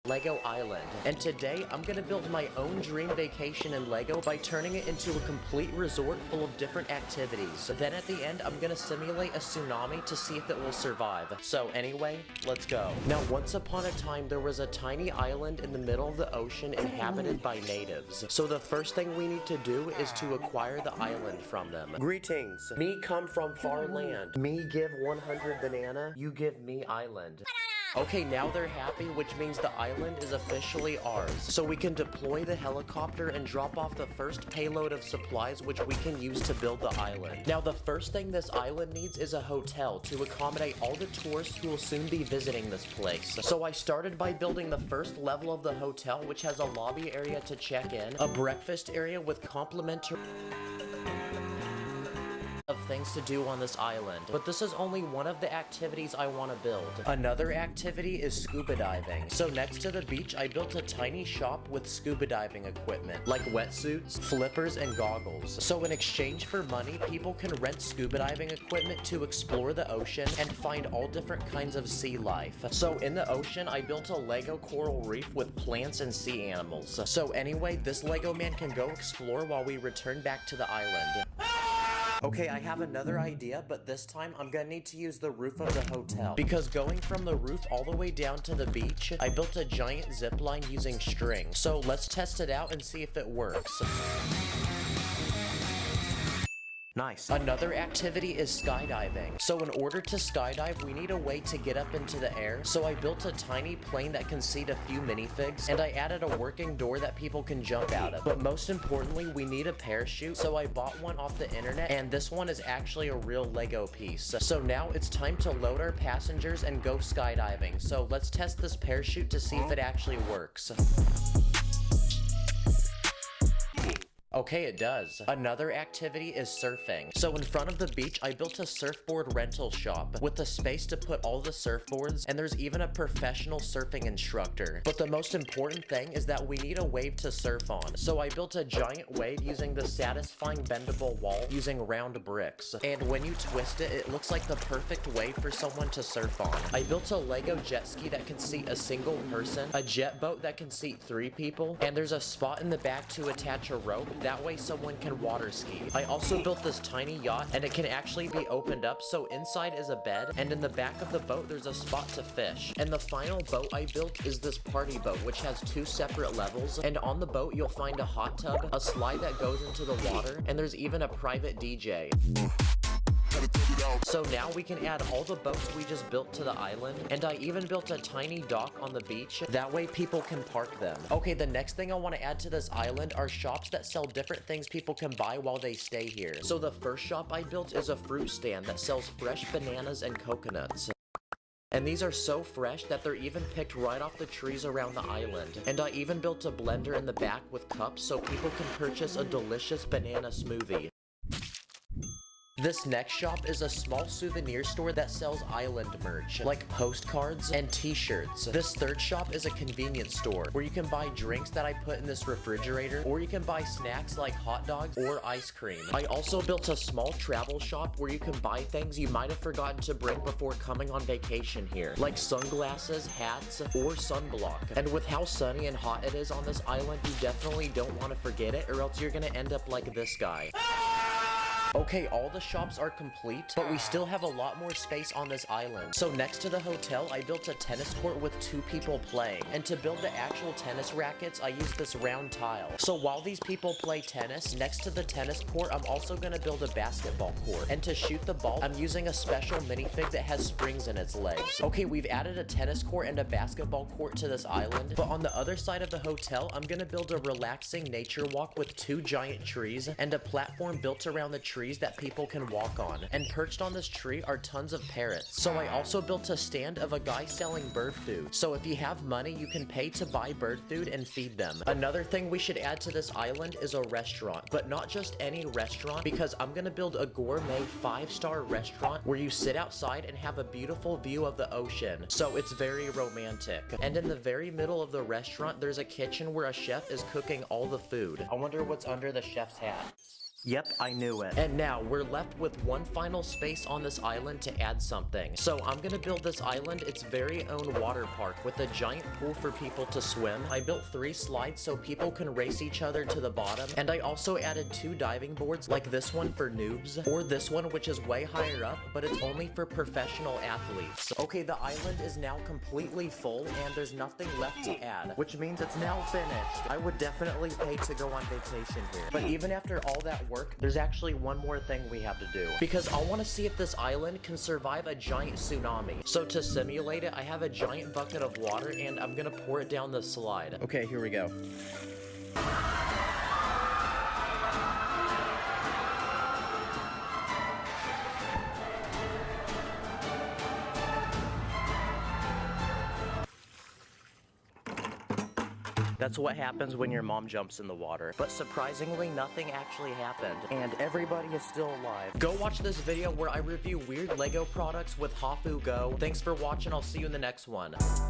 Lego Island, and today I'm gonna build my own dream vacation in Lego by turning it into a complete resort full of different activities. Then at the end, I'm gonna simulate a tsunami to see if it will survive. So anyway, let's go. Now, once upon a time, there was a tiny island in the middle of the ocean inhabited by natives. So the first thing we need to do is to acquire the island from them. Greetings. Me come from far land. Me give 100 banana, you give me island. Okay, now they're happy, which means the island is officially ours. So we can deploy the helicopter and drop off the first payload of supplies which we can use to build the island. Now the first thing this island needs is a hotel to accommodate all the tourists who will soon be visiting this place. So I started by building the first level of the hotel, which has a lobby area to check in, a breakfast area with complimentary of things to do on this island, but this is only one of the activities I want to build. Another activity is scuba diving. So next to the beach, I built a tiny shop with scuba diving equipment, like wetsuits, flippers, and goggles. So in exchange for money, people can rent scuba diving equipment to explore the ocean and find all different kinds of sea life. So in the ocean, I built a Lego coral reef with plants and sea animals. So anyway, this Lego man can go explore while we return back to the island. Okay, I have another idea, but this time I'm gonna need to use the roof of the hotel. Because going from the roof all the way down to the beach, I built a giant zip line using string. So let's test it out and see if it works. Nice. Another activity is skydiving. So in order to skydive, we need a way to get up into the air. So I built a tiny plane that can seat a few minifigs, and I added a working door that people can jump out of. But most importantly, we need a parachute. So I bought one off the internet, and this one is actually a real Lego piece. So now it's time to load our passengers and go skydiving. So let's test this parachute to see if it actually works. Okay, it does. Another activity is surfing. So in front of the beach, I built a surfboard rental shop with the space to put all the surfboards, and there's even a professional surfing instructor. But the most important thing is that we need a wave to surf on. So I built a giant wave using the satisfying bendable wall using round bricks. And when you twist it, it looks like the perfect wave for someone to surf on. I built a Lego jet ski that can seat a single person, a jet boat that can seat 3 people, and there's a spot in the back to attach a rope. That way someone can water ski. I also built this tiny yacht, and it can actually be opened up, so inside is a bed, and in the back of the boat there's a spot to fish. And the final boat I built is this party boat, which has 2 separate levels, and on the boat you'll find a hot tub, a slide that goes into the water, and there's even a private DJ. So now we can add all the boats we just built to the island, and I even built a tiny dock on the beach. That way people can park them. Okay, the next thing I want to add to this island are shops that sell different things people can buy while they stay here. So the first shop I built is a fruit stand that sells fresh bananas and coconuts. And these are so fresh that they're even picked right off the trees around the island. And I even built a blender in the back with cups so people can purchase a delicious banana smoothie. This next shop is a small souvenir store that sells island merch, like postcards and t-shirts. This third shop is a convenience store where you can buy drinks that I put in this refrigerator, or you can buy snacks like hot dogs or ice cream. I also built a small travel shop where you can buy things you might have forgotten to bring before coming on vacation here, like sunglasses, hats, or sunblock. And with how sunny and hot it is on this island, you definitely don't want to forget it, or else you're gonna end up like this guy. Okay, all the shops are complete, but we still have a lot more space on this island. So next to the hotel, I built a tennis court with 2 people playing. And to build the actual tennis rackets, I used this round tile. So while these people play tennis, next to the tennis court, I'm also gonna build a basketball court. And to shoot the ball, I'm using a special minifig that has springs in its legs. Okay, we've added a tennis court and a basketball court to this island, but on the other side of the hotel, I'm gonna build a relaxing nature walk with 2 giant trees and a platform built around the trees that people can walk on. And perched on this tree are tons of parrots. So I also built a stand of a guy selling bird food. So if you have money, you can pay to buy bird food and feed them. Another thing we should add to this island is a restaurant, but not just any restaurant, because I'm gonna build a gourmet 5-star restaurant where you sit outside and have a beautiful view of the ocean. So it's very romantic. And in the very middle of the restaurant, there's a kitchen where a chef is cooking all the food. I wonder what's under the chef's hat. Yep, I knew it. And now we're left with one final space on this island to add something. So I'm gonna build this island its very own water park with a giant pool for people to swim. I built 3 slides so people can race each other to the bottom. And I also added 2 diving boards like this one for noobs, or this one which is way higher up, but it's only for professional athletes. Okay, the island is now completely full and there's nothing left to add, which means it's now finished. I would definitely pay to go on vacation here. But even after all that work, there's actually one more thing we have to do. Because I want to see if this island can survive a giant tsunami. So to simulate it, I have a giant bucket of water and I'm gonna pour it down the slide. Okay, here we go. That's what happens when your mom jumps in the water. But surprisingly, nothing actually happened, and everybody is still alive. Go watch this video where I review weird Lego products with Hafu Go. Thanks for watching, I'll see you in the next one.